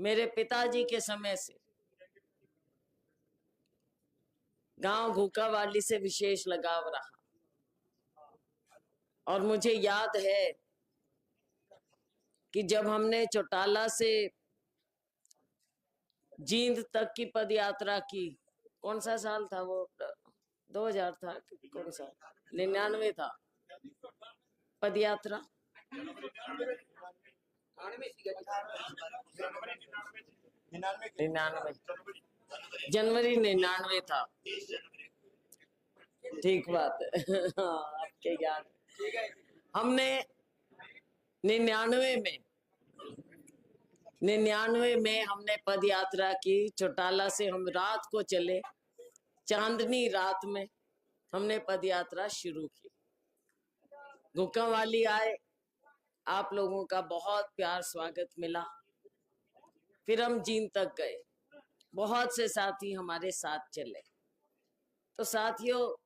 मेरे पिताजी के समय से गांव घुकावाली से विशेष लगाव रहा और मुझे याद है कि जब हमने चौटाला से जींद तक की पद यात्रा की, कौन सा साल था वो? 2000 था? कौन सा? 99 था पद यात्रा। 99 जनवरी 99 था। ठीक बात है। हाँ, आपके याद। हमने 99 में हमने पद यात्रा की। चौटाला से हम रात को चले, चांदनी रात में हमने पद यात्रा शुरू की। घुकावाली आए, आप लोगों का बहुत प्यार स्वागत मिला। फिर हम जींद तक गए, बहुत से साथी हमारे साथ चले। तो साथियों,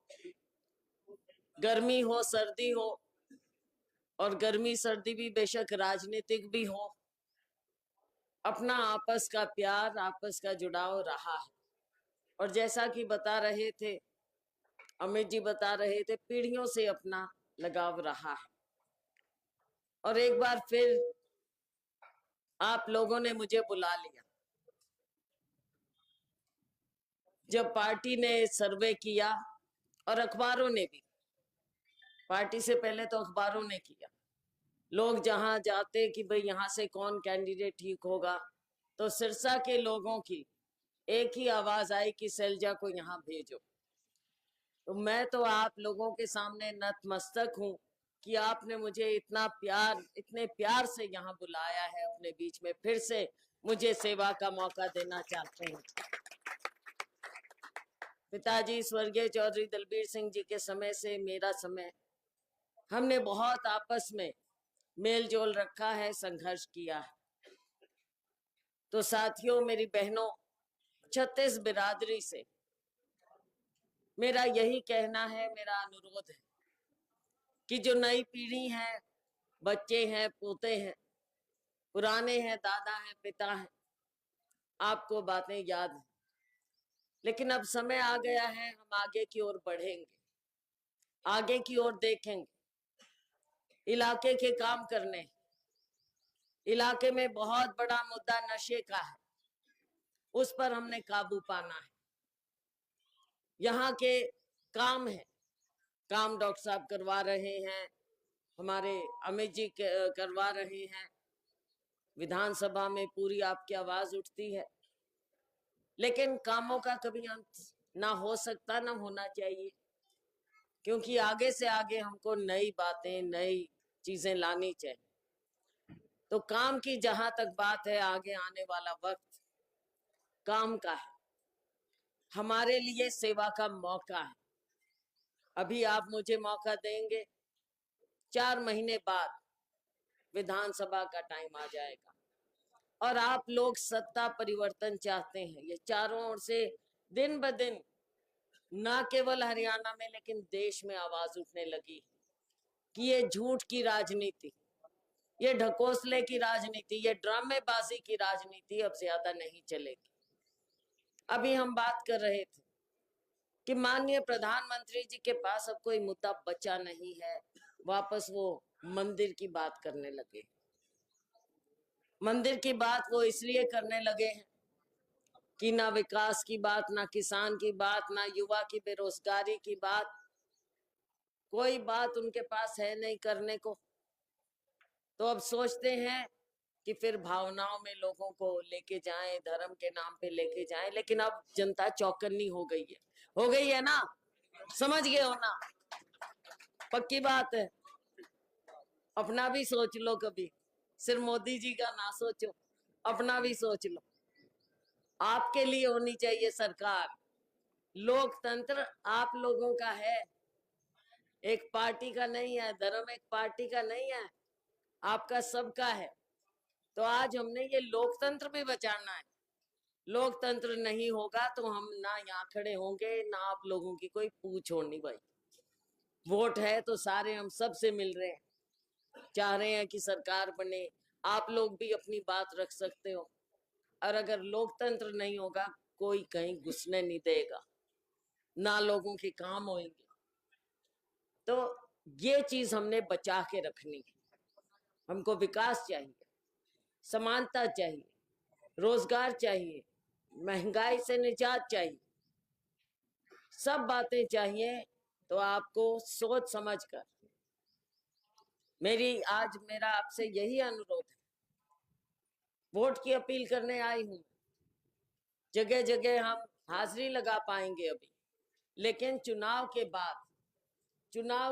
गर्मी हो सर्दी हो, और गर्मी सर्दी भी बेशक राजनीतिक भी हो, अपना आपस का प्यार, आपस का जुड़ाव रहा है। और जैसा कि बता रहे थे अमित जी, बता रहे थे, पीढ़ियों से अपना लगाव रहा है। और एक बार फिर आप लोगों ने मुझे बुला लिया। जब पार्टी ने सर्वे किया और अखबारों ने भी, पार्टी से पहले तो अखबारों ने किया, लोग जहां जाते कि भाई यहाँ से कौन कैंडिडेट ठीक होगा, तो सिरसा के लोगों की एक ही आवाज आई कि सैलजा को यहाँ भेजो। तो मैं तो आप लोगों के सामने नतमस्तक हूँ कि आपने मुझे इतना प्यार, इतने प्यार से यहाँ बुलाया है अपने बीच में, फिर से मुझे सेवा का मौका देना चाहते हैं। पिताजी स्वर्गीय चौधरी दलबीर सिंह जी के समय से मेरा समय, हमने बहुत आपस में मेल जोल रखा है, संघर्ष किया है। तो साथियों, मेरी बहनों, 36 बिरादरी से मेरा यही कहना है, मेरा अनुरोध है कि जो नई पीढ़ी है, बच्चे हैं, पोते हैं, पुराने हैं, दादा हैं, पिता हैं, आपको बातें याद हैं, लेकिन अब समय आ गया है, हम आगे की ओर बढ़ेंगे, आगे की ओर देखेंगे, इलाके के काम करने। इलाके में बहुत बड़ा मुद्दा नशे का है, उस पर हमने काबू पाना है। यहाँ के काम है, काम डॉक्टर साहब करवा रहे हैं, हमारे अमित जी करवा रहे हैं, विधानसभा में पूरी आपकी आवाज उठती है, लेकिन कामों का कभी अंत ना हो सकता, ना होना चाहिए, क्योंकि आगे से आगे हमको नई बातें, नई चीजें लानी चाहिए। तो काम की जहां तक बात है, आगे आने वाला वक्त काम का है, हमारे लिए सेवा का मौका है। अभी आप मुझे मौका देंगे, 4 महीने बाद विधानसभा का टाइम आ जाएगा और आप लोग सत्ता परिवर्तन चाहते हैं। ये चारों ओर से दिन ब दिन ना केवल हरियाणा में लेकिन देश में आवाज उठने लगी कि ये झूठ की राजनीति, ये ढकोसले की राजनीति, ये ड्रामेबाजी की राजनीति अब ज्यादा नहीं चलेगी। अभी हम बात कर रहे थे कि माननीय प्रधानमंत्री जी के पास अब कोई मुद्दा बचा नहीं है, वापस वो मंदिर की बात करने लगे। मंदिर की बात वो इसलिए करने लगे हैं कि ना विकास की बात, ना किसान की बात, ना युवा की बेरोजगारी की बात, कोई बात उनके पास है नहीं करने को। तो अब सोचते हैं कि फिर भावनाओं में लोगों को लेके जाएं, धर्म के नाम पे लेके जाएं, लेकिन अब जनता चौकन्नी हो गई है ना, समझ गए हो ना, पक्की बात है। अपना भी सोच लो, कभी सिर्फ मोदी जी का ना सोचो, अपना भी सोच लो। आपके लिए होनी चाहिए सरकार। लोकतंत्र आप लोगों का है, एक पार्टी का नहीं है, धर्म एक पार्टी का नहीं है, आपका सबका है। तो आज हमने ये लोकतंत्र भी बचाना है। लोकतंत्र नहीं होगा तो हम ना यहाँ खड़े होंगे, ना आप लोगों की कोई पूछ होनी। भाई वोट है तो सारे हम सब से मिल रहे हैं, चाह रहे हैं कि सरकार बने, आप लोग भी अपनी बात रख सकते हो। और अगर लोकतंत्र नहीं होगा, कोई कहीं घुसने नहीं देगा, ना लोगों के काम होंगे। तो ये चीज हमने बचा के रखनी है। हमको विकास चाहिए, समानता चाहिए, रोजगार चाहिए, महंगाई से निजात चाहिए, सब बातें चाहिए। तो आपको सोच समझ कर मेरा आपसे यही अनुरोध है। वोट की अपील करने आई हूं। जगह जगह हम हाजिरी लगा पाएंगे अभी, लेकिन चुनाव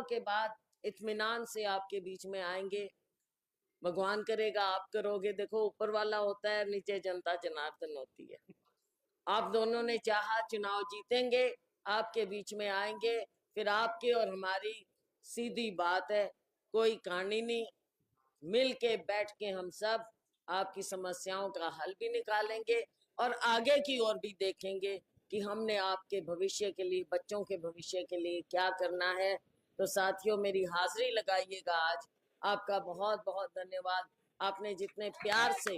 के बाद इत्मीनान से आपके बीच में आएंगे। भगवान करेगा आप करोगे। देखो, ऊपर वाला होता है, नीचे जनता जनार्दन होती है। आप दोनों ने चाहा, चुनाव जीतेंगे, आपके बीच में आएंगे। फिर आपकी और हमारी सीधी बात है, कोई कहानी नहीं। मिल के बैठ के हम सब आपकी समस्याओं का हल भी निकालेंगे और आगे की ओर भी देखेंगे कि हमने आपके भविष्य के लिए, बच्चों के भविष्य के लिए क्या करना है। तो साथियों, मेरी हाजिरी लगाइएगा आज। आपका बहुत बहुत धन्यवाद। आपने जितने प्यार से